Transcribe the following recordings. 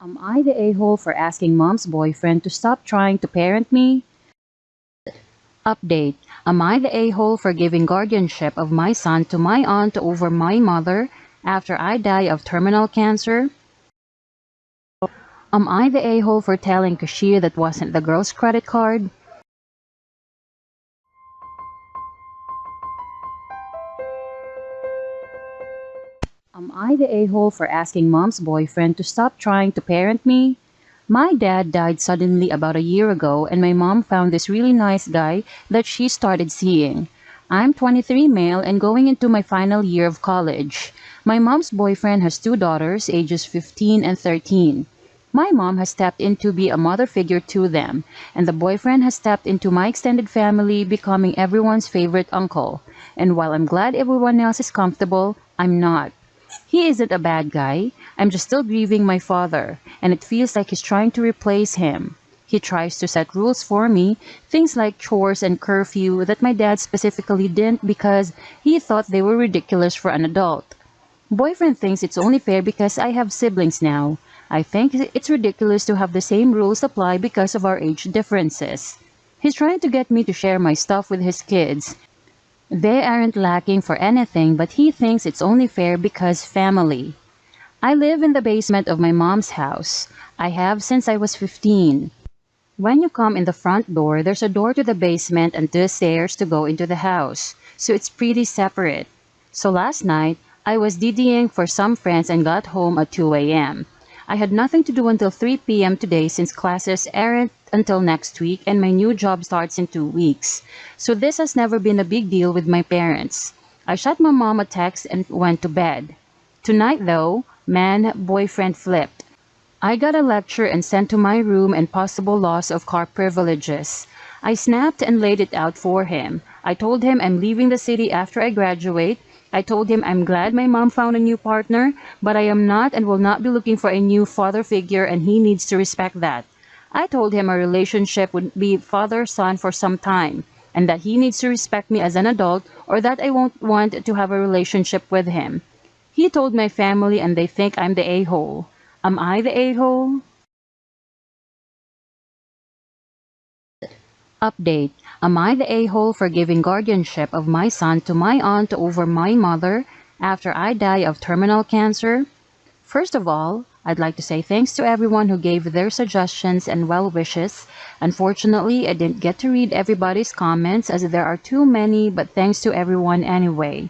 Am I the a-hole for asking mom's boyfriend to stop trying to parent me? Update. Am I the a-hole for giving guardianship of my son to my aunt over my mother after I die of terminal cancer? Am I the a-hole for telling cashier that wasn't the girl's credit card? Am I the a-hole for asking mom's boyfriend to stop trying to parent me? My dad died suddenly about a year ago and my mom found this really nice guy that she started seeing. I'm 23 male and going into my final year of college. My mom's boyfriend has two daughters, ages 15 and 13. My mom has stepped in to be a mother figure to them, and the boyfriend has stepped into my extended family, becoming everyone's favorite uncle. And while I'm glad everyone else is comfortable, I'm not. He isn't a bad guy. I'm just still grieving my father, and it feels like he's trying to replace him. He tries to set rules for me, things like chores and curfew that my dad specifically didn't because he thought they were ridiculous for an adult. Boyfriend thinks it's only fair because I have siblings now. I think it's ridiculous to have the same rules apply because of our age differences. He's trying to get me to share my stuff with his kids. They aren't lacking for anything, but he thinks it's only fair because family. I live in the basement of my mom's house. I have since I was 15. When you come in the front door, there's a door to the basement and two stairs to go into the house, so it's pretty separate. So last night, I was DDing for some friends and got home at 2 a.m. I had nothing to do until 3 p.m. today since classes aren't until next week and my new job starts in 2 weeks. So this has never been a big deal with my parents. I shot my mom a text and went to bed. Tonight though, man, boyfriend flipped. I got a lecture and sent to my room and possible loss of car privileges. I snapped and laid it out for him. I told him I'm leaving the city after I graduate. I told him I'm glad my mom found a new partner, but I am not and will not be looking for a new father figure and he needs to respect that. I told him our relationship would be father-son for some time and that he needs to respect me as an adult or that I won't want to have a relationship with him. He told my family and they think I'm the a-hole. Am I the a-hole? Update. Am I the a-hole for giving guardianship of my son to my aunt over my mother after I die of terminal cancer? First of all, I'd like to say thanks to everyone who gave their suggestions and well wishes. Unfortunately, I didn't get to read everybody's comments as there are too many, but thanks to everyone anyway.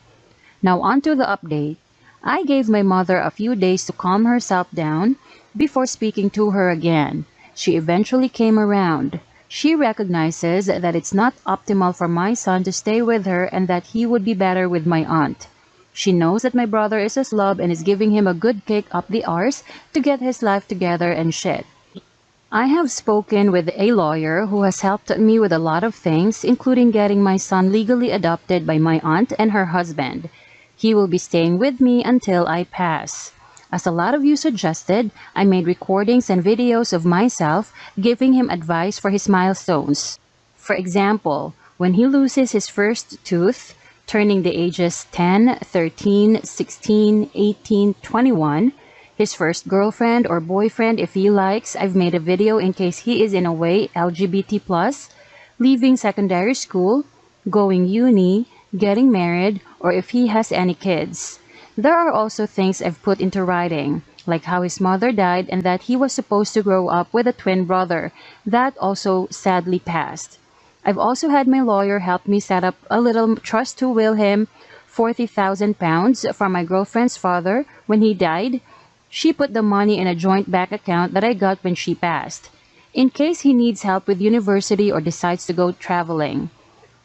Now on to the update. I gave my mother a few days to calm herself down before speaking to her again. She eventually came around. She recognizes that it's not optimal for my son to stay with her and that he would be better with my aunt. She knows that my brother is a slob and is giving him a good kick up the arse to get his life together and shit. I have spoken with a lawyer who has helped me with a lot of things, including getting my son legally adopted by my aunt and her husband. He will be staying with me until I pass. As a lot of you suggested, I made recordings and videos of myself giving him advice for his milestones. For example, when he loses his first tooth, turning the ages 10, 13, 16, 18, 21, his first girlfriend or boyfriend if he likes, I've made a video in case he is in a way LGBT+, leaving secondary school, going uni, getting married, or if he has any kids. There are also things I've put into writing, like how his mother died and that he was supposed to grow up with a twin brother that also sadly passed. I've also had my lawyer help me set up a little trust to will him £40,000 from my girlfriend's father when he died. She put the money in a joint bank account that I got when she passed, in case he needs help with university or decides to go traveling.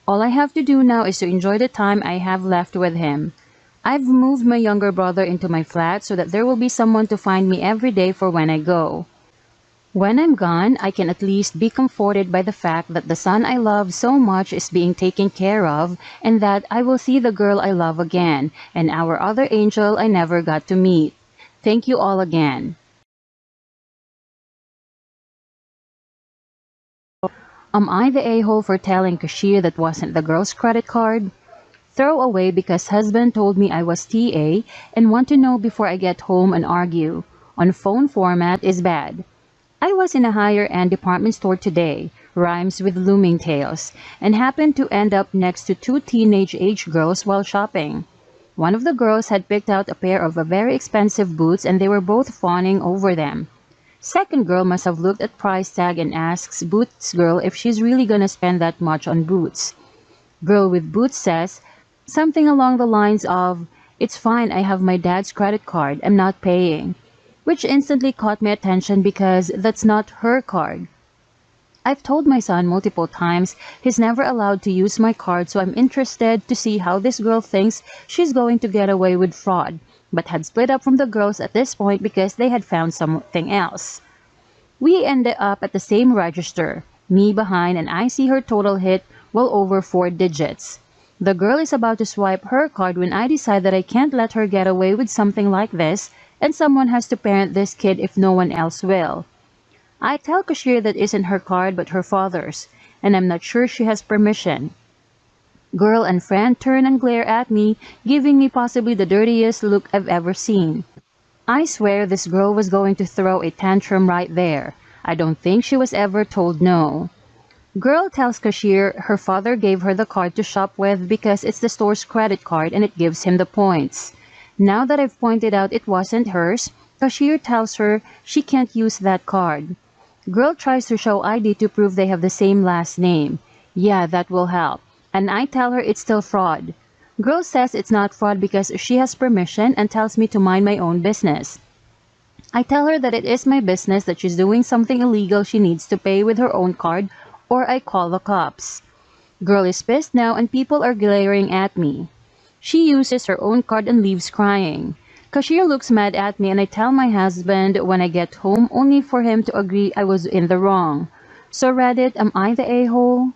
All I have to do now is to enjoy the time I have left with him. I've moved my younger brother into my flat so that there will be someone to find me every day for when I go. When I'm gone, I can at least be comforted by the fact that the son I love so much is being taken care of and that I will see the girl I love again and our other angel I never got to meet. Thank you all again. Am I the a-hole for telling cashier that wasn't the girl's credit card? Throw away because husband told me I was TA and want to know before I get home and argue. on phone format is bad. I was in a higher-end department store today, rhymes with looming tales, and happened to end up next to two teenage-age girls while shopping. One of the girls had picked out a pair of very expensive boots and they were both fawning over them. Second girl must have looked at price tag and asks Boots girl if she's really gonna spend that much on boots. Girl with boots says something along the lines of, "It's fine, I have my dad's credit card, I'm not paying." Which instantly caught my attention because that's not her card. I've told my son multiple times he's never allowed to use my card, so I'm interested to see how this girl thinks she's going to get away with fraud, but had split up from the girls at this point because they had found something else. We ended up at the same register, me behind, and I see her total hit well over 4 digits. The girl is about to swipe her card when I decide that I can't let her get away with something like this, and someone has to parent this kid if no one else will. I tell cashier that isn't her card but her father's, and I'm not sure she has permission. Girl and friend turn and glare at me, giving me possibly the dirtiest look I've ever seen. I swear this girl was going to throw a tantrum right there. I don't think she was ever told no. Girl tells cashier her father gave her the card to shop with because it's the store's credit card and it gives him the points. Now that I've pointed out it wasn't hers, cashier tells her she can't use that card. Girl tries to show ID to prove they have the same last name. Yeah, that will help. And I tell her it's still fraud. Girl says it's not fraud because she has permission and tells me to mind my own business. I tell her that it is my business, that she's doing something illegal, she needs to pay with her own card or I call the cops. Girl is pissed now and people are glaring at me. She uses her own card and leaves crying. Cashier looks mad at me and I tell my husband when I get home only for him to agree I was in the wrong. So Reddit, am I the a-hole?